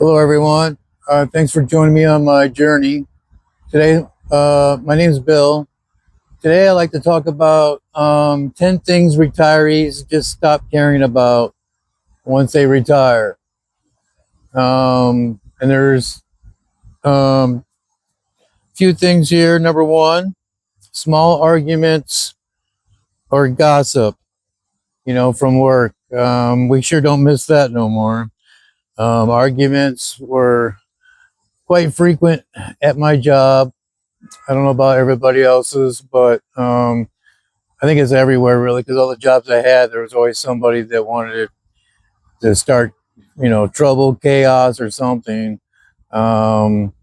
Hello, everyone. Thanks for joining me on my journey. Today, my name is Bill. Today, I'd like to talk about 10 things retirees just stop caring about once they retire. And there's a few things here. Number one, small arguments or gossip, from work. We sure don't miss that no more. Arguments were quite frequent at my job. I don't know about everybody else's, but I think it's everywhere really, because all the jobs I had, there was always somebody that wanted to start, trouble, chaos, or something, and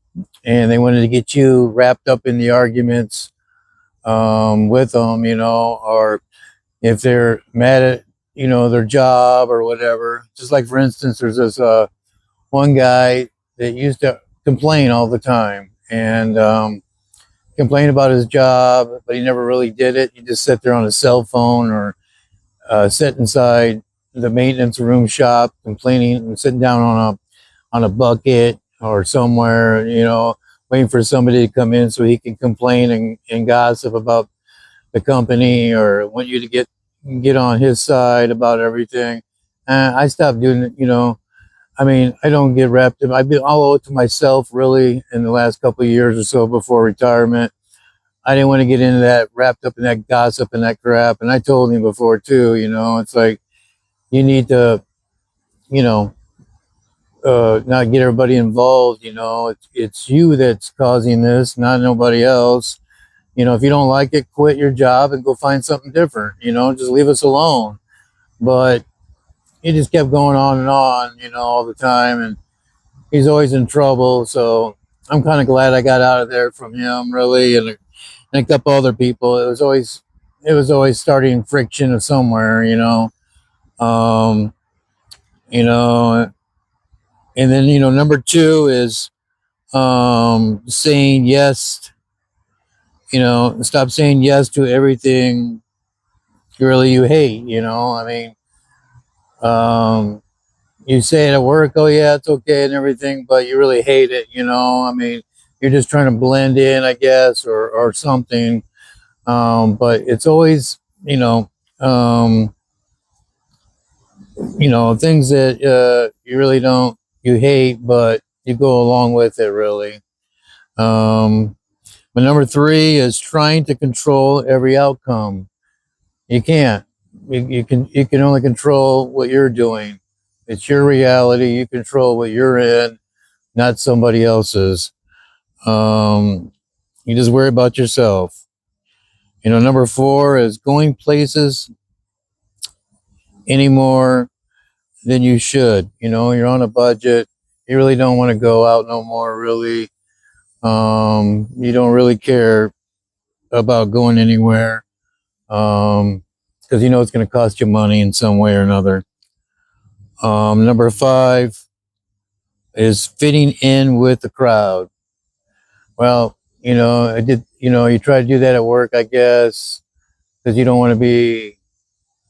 they wanted to get you wrapped up in the arguments with them, or if they're mad at their job or whatever. Just like, for instance, there's this one guy that used to complain all the time and complain about his job, but he never really did it. He just sat there on his cell phone or sit inside the maintenance room shop complaining and sitting down on a bucket or somewhere, waiting for somebody to come in so he can complain and gossip about the company, or want you to get on his side about everything. I stopped doing it. I don't get wrapped up. I've been all to myself really in the last couple of years or so before retirement. I didn't want to get into that, wrapped up in that gossip and that crap. And I told him before too, it's like, you need to, not get everybody involved. It's you that's causing this, not nobody else. If you don't like it, quit your job and go find something different, just leave us alone. But he just kept going on and on, all the time. And he's always in trouble. So I'm kind of glad I got out of there from him, really. And a couple other people. It was always starting friction of somewhere, Um, you know, and then, number two is saying yes, stop saying yes to everything you hate, you say it at work, oh yeah, it's okay and everything, but you really hate it, you're just trying to blend in, I guess, or something. But it's always, things that you really you hate, but you go along with it, really. But number three is trying to control every outcome. You can't. You can only control what you're doing. It's your reality. You control what you're in, not somebody else's. You just worry about yourself. Number four is going places any more than you should. You're on a budget. You really don't want to go out no more, really. You don't really care about going anywhere, because it's going to cost you money in some way or another. Number five is fitting in with the crowd. Well, you try to do that at work, I guess, because you don't want to be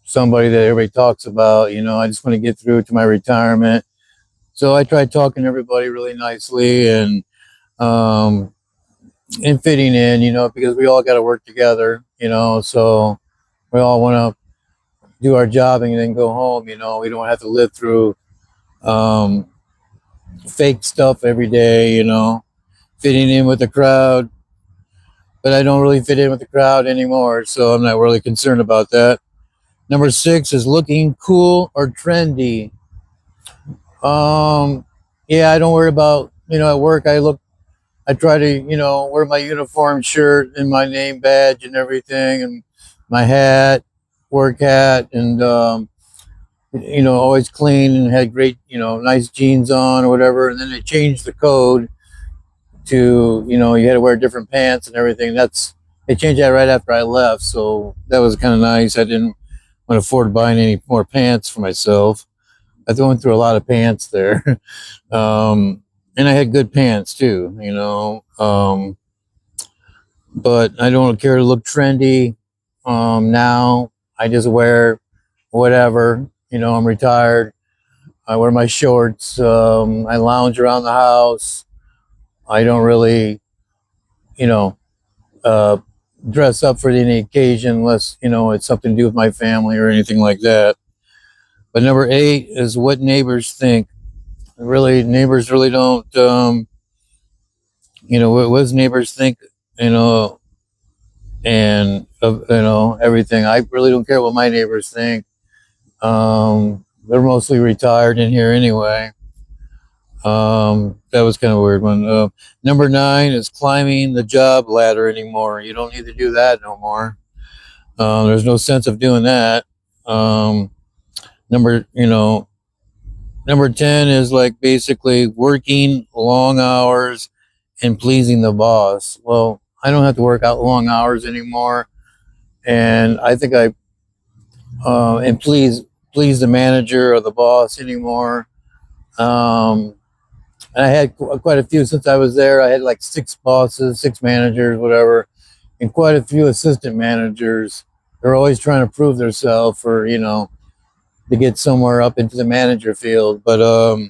somebody that everybody talks about. I just want to get through to my retirement. So I tried talking to everybody really nicely and fitting in, because we all got to work together, so we all want to do our job and then go home. We don't have to live through fake stuff every day, fitting in with the crowd. But I don't really fit in with the crowd anymore, so I'm not really concerned about that. Number six is looking cool or trendy. Yeah, I don't worry about, at work, I try to, wear my uniform shirt and my name badge and everything, and my hat, work hat, and, always clean and had great, nice jeans on or whatever. And then they changed the code to, you had to wear different pants and everything. They changed that right after I left. So that was kind of nice. I didn't want to afford buying any more pants for myself. I went through a lot of pants there. And I had good pants too, but I don't care to look trendy. Now I just wear whatever, I'm retired. I wear my shorts. I lounge around the house. I don't really, you know, uh, dress up for any occasion unless, it's something to do with my family or anything like that. But number 8 is what neighbors think. Really, neighbors really don't, what does neighbors think, you know, and, everything. I really don't care what my neighbors think. They're mostly retired in here anyway. That was kind of a weird one. Number 9 is climbing the job ladder anymore. You don't need to do that no more. There's no sense of doing that. Number, number 10 is like basically working long hours and pleasing the boss. Well, I don't have to work out long hours anymore. And I think and please the manager or the boss anymore. And I had quite a few since I was there. I had like 6 bosses, 6 managers, whatever, and quite a few assistant managers. They're always trying to prove themselves or, to get somewhere up into the manager field. But, I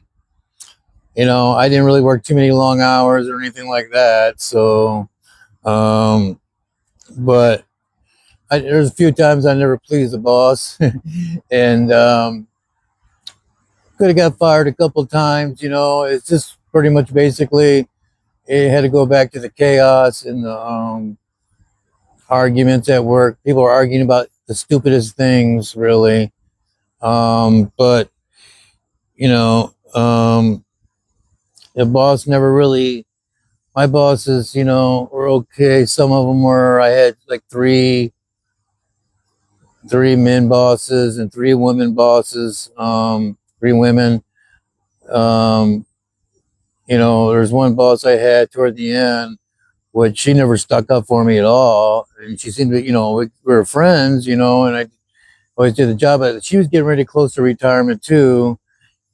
didn't really work too many long hours or anything like that. So, but there's a few times I never pleased the boss and, could have got fired a couple times. It's just pretty much basically it had to go back to the chaos and the arguments at work. People are arguing about the stupidest things, really. But the boss never really. My bosses, were okay. Some of them were. I had like three men bosses and 3 women bosses. 3 women. There's one boss I had toward the end, which she never stuck up for me at all. And she seemed to, we were friends, and I always did the job. But she was getting ready close to retirement too.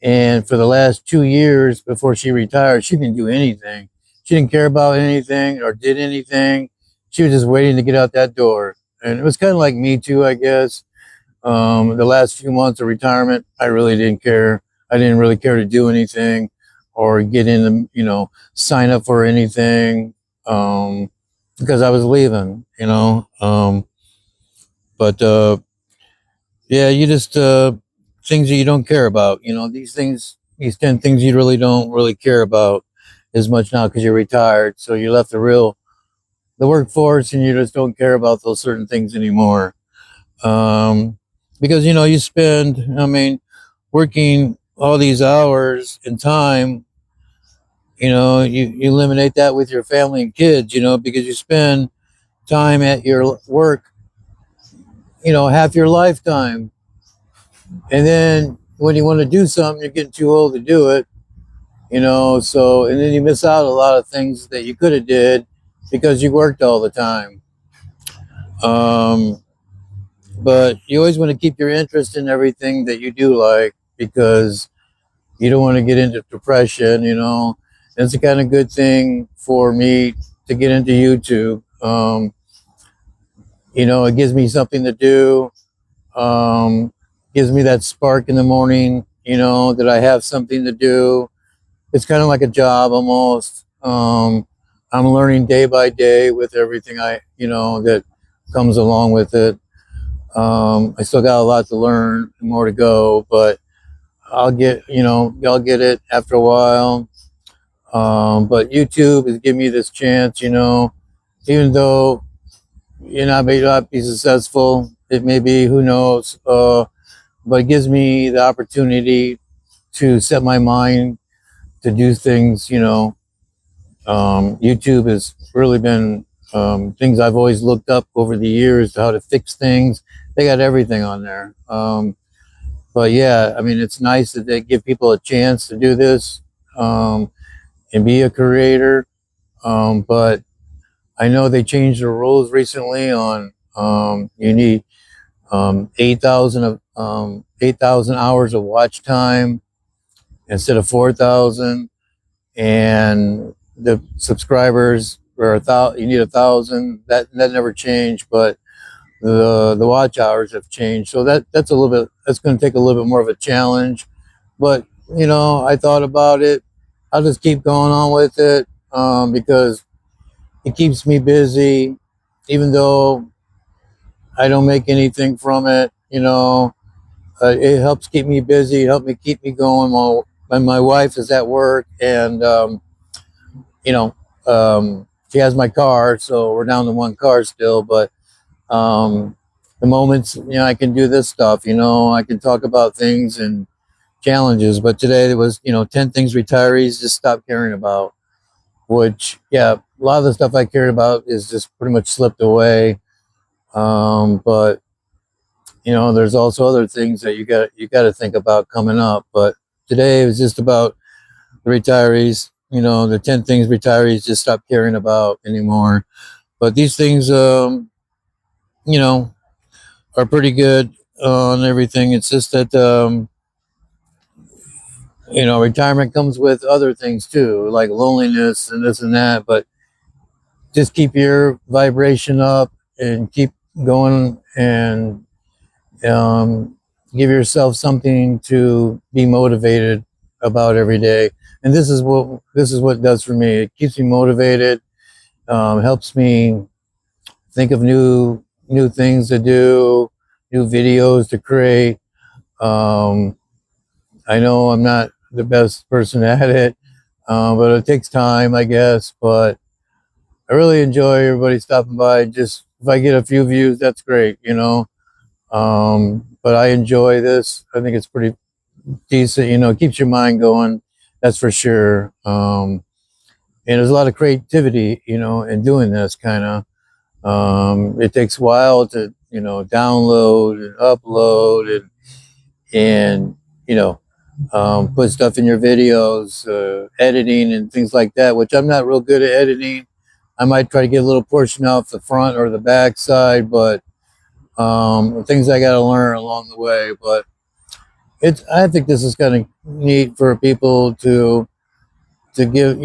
And for the last 2 years before she retired, she didn't do anything. She didn't care about anything or did anything. She was just waiting to get out that door. And it was kind of like me too, I guess. The last few months of retirement, I really didn't care. I didn't really care to do anything or get in, sign up for anything, because I was leaving, but, yeah, you just, things that you don't care about, these 10 things you really don't really care about as much now because you're retired. So you left the workforce and you just don't care about those certain things anymore. Because, you spend, working all these hours and time, you eliminate that with your family and kids, because you spend time at your work, half your lifetime. And then when you want to do something, you're getting too old to do it, so, and then you miss out a lot of things that you could have did because you worked all the time. But you always want to keep your interest in everything that you do like, because you don't want to get into depression, It's a kind of good thing for me to get into YouTube. It gives me something to do. Gives me that spark in the morning, that I have something to do. It's kind of like a job almost. I'm learning day by day with everything that comes along with it. I still got a lot to learn, more to go, but I'll get it after a while. But YouTube is giving me this chance, even though may not be successful, it may be, who knows, but it gives me the opportunity to set my mind to do things, YouTube has really been, things I've always looked up over the years, how to fix things. They got everything on there. But yeah, it's nice that they give people a chance to do this, and be a creator. But I know they changed the rules recently on, you need 8,000 hours of watch time instead of 4,000, and the subscribers are 1,000. You need 1,000. That never changed, but the watch hours have changed. So that's going to take a little bit more of a challenge, but I thought about it. I'll just keep going on with it, because it keeps me busy, even though I don't make anything from it. It helps keep me busy. It helps me keep me going while when my wife is at work, and you know, she has my car, so we're down to one car still. But um, the moments, I can do this stuff. I can talk about things and challenges. But today it was, 10 things retirees just stop caring about. Which, yeah, a lot of the stuff I cared about is just pretty much slipped away. But there's also other things that you got to think about coming up. But today it was just about the retirees. The 10 things retirees just stop caring about anymore. But these things, you know, are pretty good on everything. It's just that, retirement comes with other things too, like loneliness and this and that. But just keep your vibration up and keep going, and um, give yourself something to be motivated about every day. And this is what it does for me. It keeps me motivated, helps me think of new things to do, new videos to create. um, I know I'm not the best person at it, but it takes time, I guess. But I really enjoy everybody stopping by. Just if I get a few views, that's great. But I enjoy this. I think it's pretty decent. It keeps your mind going. That's for sure. And there's a lot of creativity, in doing this kind of. It takes a while to, download and upload and put stuff in your videos, editing and things like that, which I'm not real good at editing. I might try to get a little portion off the front or the back side, but things I got to learn along the way. But I think this is kind of neat for people to give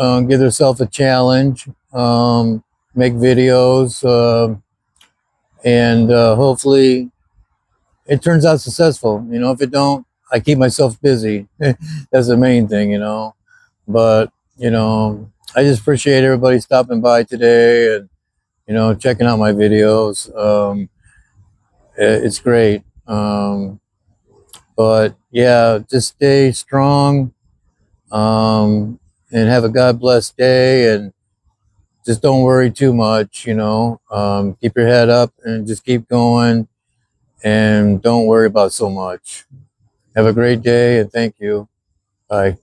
themselves a challenge, make videos, and hopefully it turns out successful. If it don't, I keep myself busy. That's the main thing. But I just appreciate everybody stopping by today and checking out my videos. It's great. But yeah, just stay strong, and have a God blessed day, and just don't worry too much. Keep your head up and just keep going, and don't worry about so much. Have a great day, and thank you. Bye.